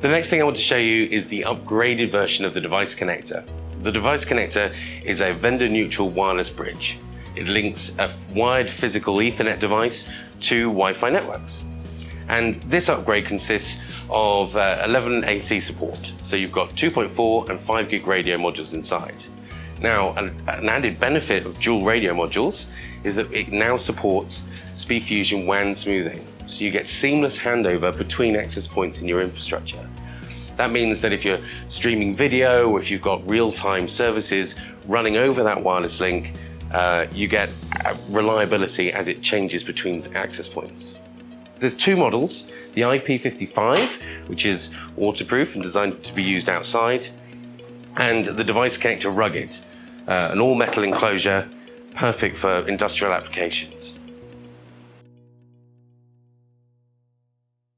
The next thing I want to show you is the upgraded version of the device connector. The device connector is a vendor-neutral wireless bridge. It links a wired physical Ethernet device to Wi-Fi networks. And this upgrade consists of 11 AC support. So you've got 2.4 and 5 gig radio modules inside. Now, an added benefit of dual radio modules is that it now supports SpeedFusion WAN smoothing. So you get seamless handover between access points in your infrastructure. That means that if you're streaming video or if you've got real-time services running over that wireless link, you get reliability as it changes between access points. There's two models, the IP55, which is waterproof and designed to be used outside, and the Device Connector Rugged, an all-metal enclosure, perfect for industrial applications.